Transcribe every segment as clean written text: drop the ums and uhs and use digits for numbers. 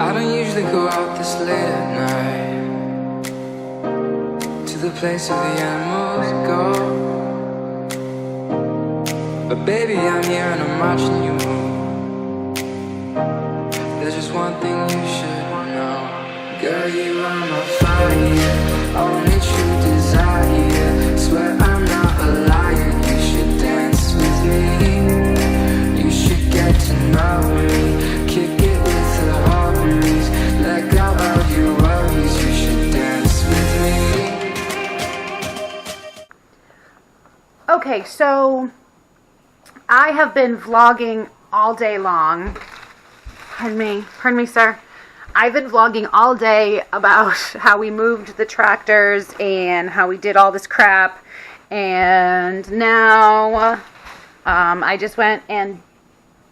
I don't usually go out this late at night, to the place where the animals go. But baby, I'm here and I'm watching you move. There's just one thing you should know. Girl, you are my fire, only true desire. Swear I'm not a liar, you should dance with me. You should get to know me, kick it with the harmonies. Let go of your worries, you should dance with me. Okay, so I have been vlogging all day long. Pardon me, sir. I've been vlogging all day about how we moved the tractors and how we did all this crap. And now I just went and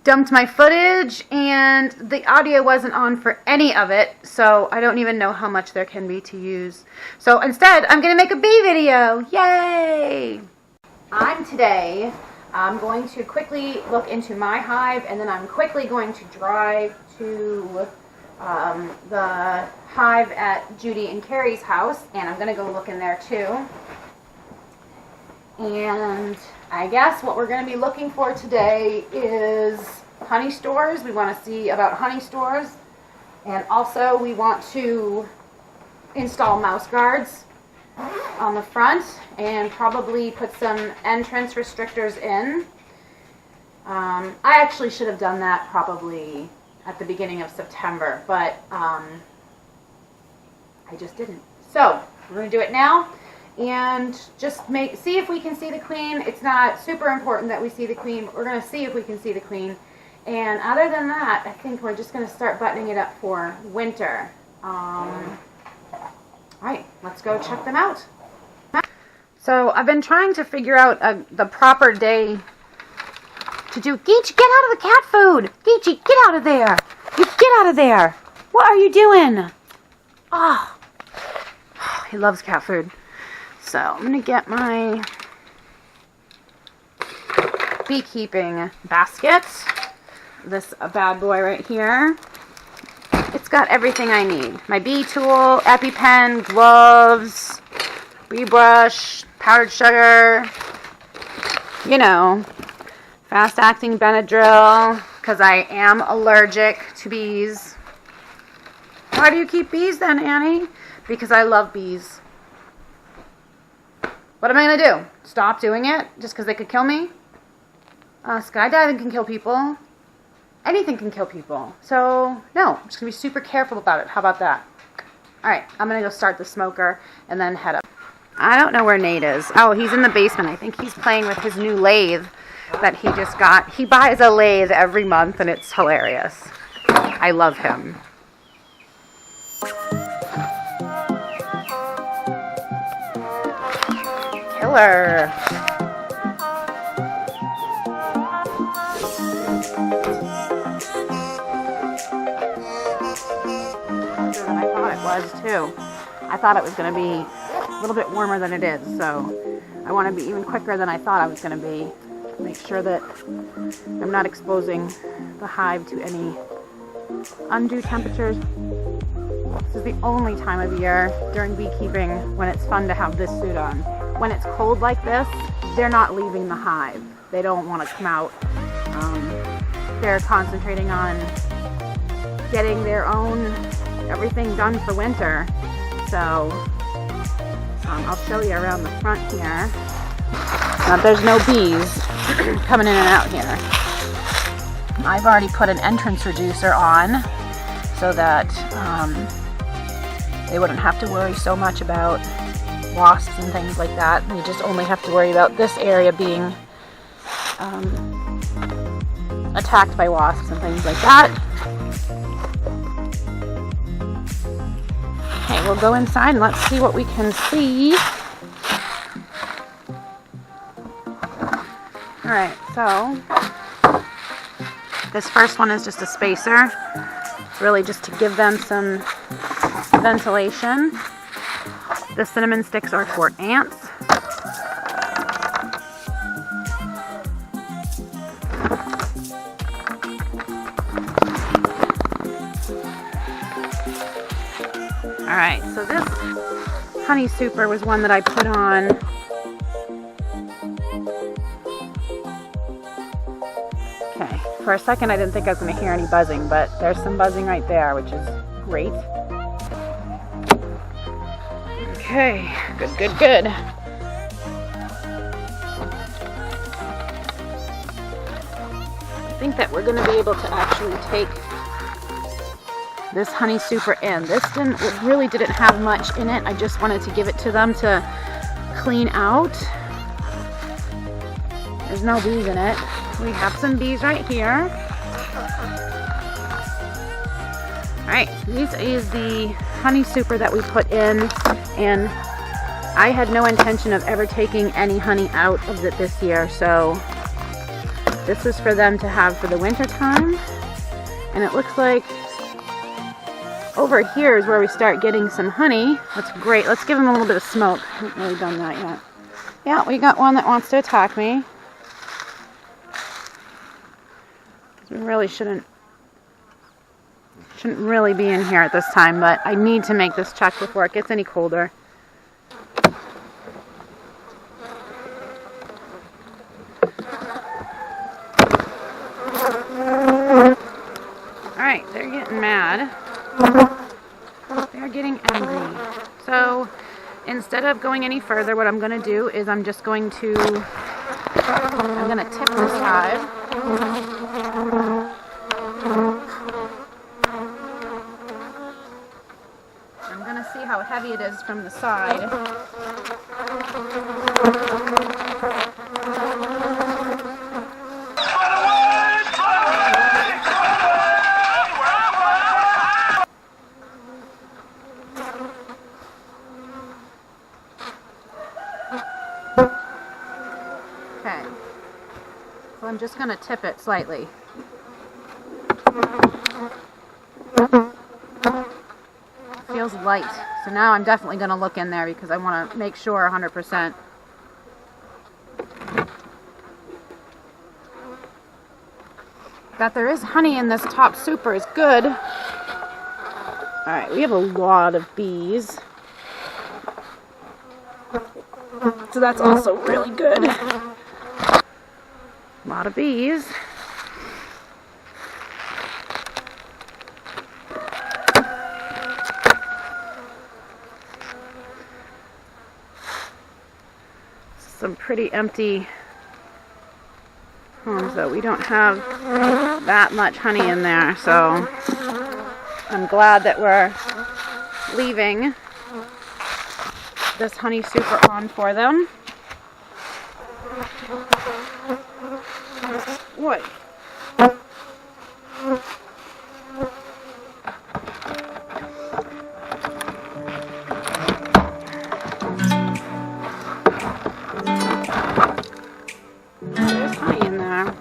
dumped my footage and the audio wasn't on for any of it. So I don't even know how much there can be to use. So instead, I'm going to make a bee video. Yay! I'm going to quickly look into my hive, and then I'm quickly going to drive to the hive at Judy and Carrie's house, and I'm going to go look in there too. And I guess what we're going to be looking for today is honey stores. We want to see about honey stores, and also we want to install mouse guards on the front and probably put some entrance restrictors in. I actually should have done that probably at the beginning of September, but I just didn't. So we're going to do it now and just see if we can see the queen. It's not super important that we see the queen, but we're going to see if we can see the queen. And other than that, I think we're just going to start buttoning it up for winter. Alright, let's go check them out. So I've been trying to figure out the proper day to do. Geechee, get out of the cat food! Geechee, get out of there! You get out of there! What are you doing? Oh, he loves cat food. So I'm going to get my beekeeping basket. This bad boy right here. It's got everything I need. My bee tool, EpiPen, gloves, bee brush, powdered sugar, you know, fast-acting Benadryl, because I am allergic to bees. Why do you keep bees then, Annie? Because I love bees. What am I going to do? Stop doing it just because they could kill me? Skydiving can kill people. Anything can kill people. So, no, I'm just going to be super careful about it. How about that? Alright, I'm going to go start the smoker and then head up. I don't know where Nate is. Oh, he's in the basement. I think he's playing with his new lathe that he just got. He buys a lathe every month and it's hilarious. I love him. Killer. Too. I thought it was going to be a little bit warmer than it is, so I want to be even quicker than I thought I was going to be. Make sure that I'm not exposing the hive to any undue temperatures. This is the only time of year during beekeeping when it's fun to have this suit on. When it's cold like this, they're not leaving the hive. They don't want to come out. They're concentrating on getting their own everything done for winter. So I'll show you around the front here. There's no bees coming in and out here. I've already put an entrance reducer on so that they wouldn't have to worry so much about wasps and things like that. You just only have to worry about this area being attacked by wasps and things like that. Okay, we'll go inside and let's see what we can see. Alright, so this first one is just a spacer, really just to give them some ventilation. The cinnamon sticks are for ants. Alright, so this honey super was one that I put on. Okay, for a second I didn't think I was going to hear any buzzing, but there's some buzzing right there, which is great. Okay, good. I think that we're going to be able to actually take this honey super in. This really didn't have much in it. I just wanted to give it to them to clean out. There's no bees in it. We have some bees right here. Alright, this is the honey super that we put in, and I had no intention of ever taking any honey out of it this year, so this is for them to have for the winter time. And it looks like over here is where we start getting some honey. That's great. Let's give them a little bit of smoke. I haven't really done that yet. Yeah, we got one that wants to attack me. We really shouldn't really be in here at this time, but I need to make this check before it gets any colder. Alright, they're getting mad. They're getting angry. So instead of going any further, what I'm going to do is I'm going to tip this hive. I'm going to see how heavy it is from the side. Okay, so I'm just going to tip it slightly. Feels light, so now I'm definitely going to look in there because I want to make sure 100%. That there is honey in this top super is good. Alright, we have a lot of bees. So that's also really good. A lot of bees. Some pretty empty homes though. We don't have that much honey in there, so I'm glad that we're leaving this honey super on for them. What? There's honey in there.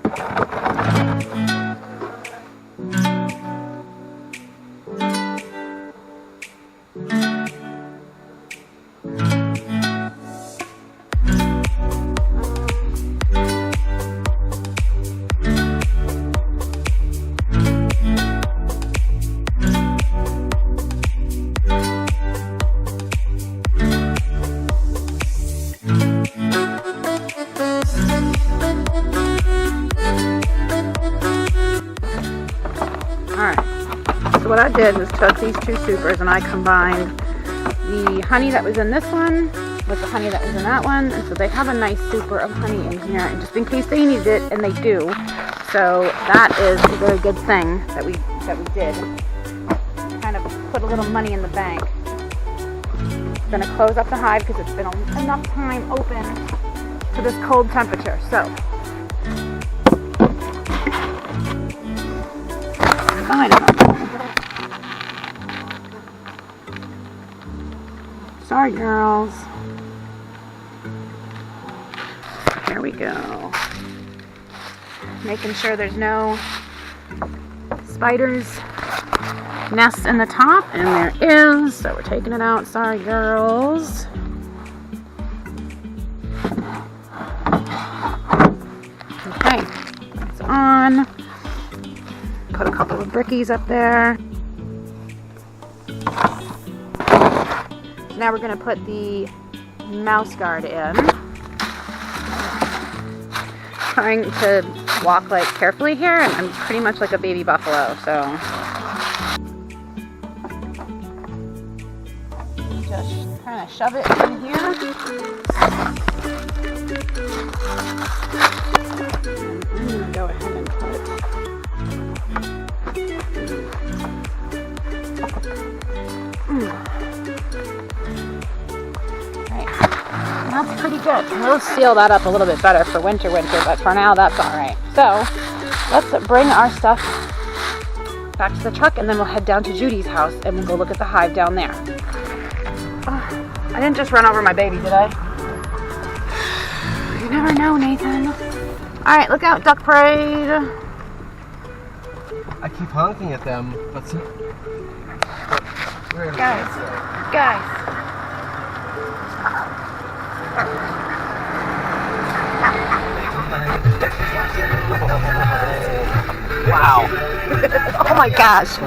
So what I did was took these two supers and I combined the honey that was in this one with the honey that was in that one, and so they have a nice super of honey in here, and just in case they need it, and they do. So that is a very good thing that we did. Kind of put a little money in the bank. I'm going to close up the hive because it's been enough time open to this cold temperature. So fine enough. Sorry, girls. Here we go. Making sure there's no spiders' nests in the top, and there is, so we're taking it out. Sorry, girls. Okay, it's on. Put a couple of brickies up there. Now we're going to put the mouse guard in. Trying to walk like carefully here, and I'm pretty much like a baby buffalo, so just kind of shove it in here. I'm gonna go ahead and put it. That's pretty good. We'll seal that up a little bit better for winter, but for now that's all right. So let's bring our stuff back to the truck, and then we'll head down to Judy's house and we'll go look at the hive down there. Oh, I didn't just run over my baby, did I? You never know, Nathan. All right, look out, duck parade. I keep honking at them, but guys. Wow. Oh my gosh.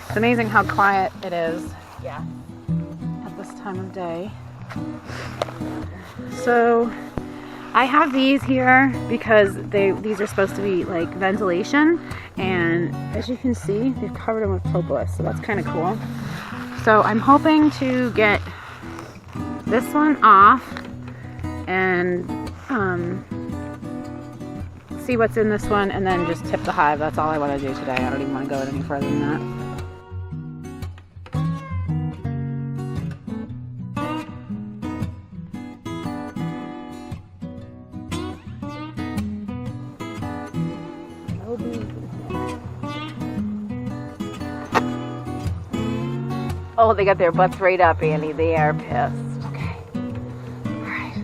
It's amazing how quiet it is at this time of day. So I have these here because these are supposed to be like ventilation, and as you can see, they've covered them with propolis, so that's kind of cool. So I'm hoping to get this one off and see what's in this one, and then just tip the hive. That's all I want to do today. I don't even want to go any further than that. Oh, they got their butts right up, Andy. They are pissed. Okay. All right.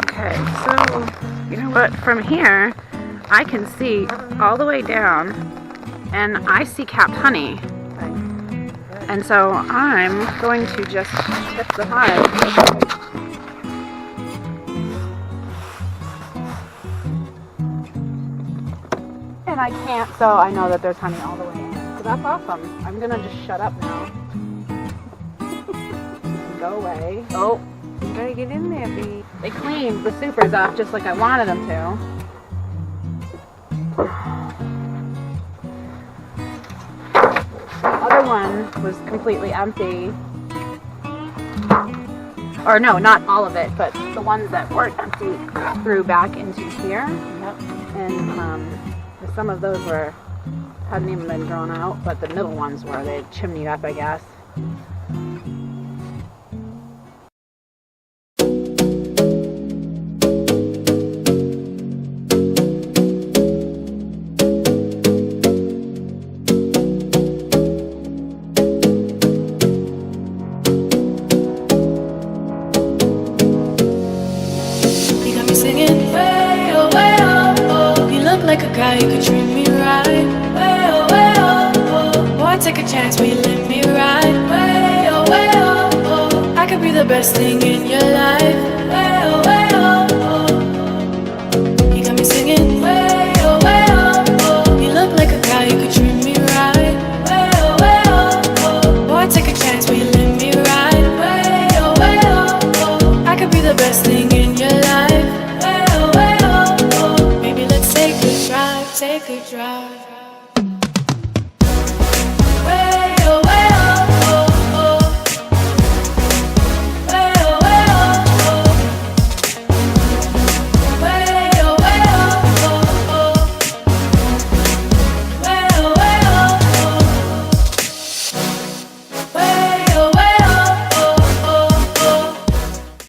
Okay, so, you know what? From here, I can see all the way down, and I see capped honey. And so I'm going to just tip the hive. And I can't, so I know that there's honey all the way in. So that's awesome. I'm gonna just shut up now. Go away. Oh, you gotta get in there, bee. They cleaned the supers off just like I wanted them to. One was completely empty, or no, not all of it, but the ones that weren't empty grew back into here. Yep. And some of those hadn't even been grown out, but the middle ones were. They chimneyed up, I guess. Like a guy who could treat me right. Way oh, boy, take a chance, will you let me ride? Way oh, I could be the best thing in your life. Way oh,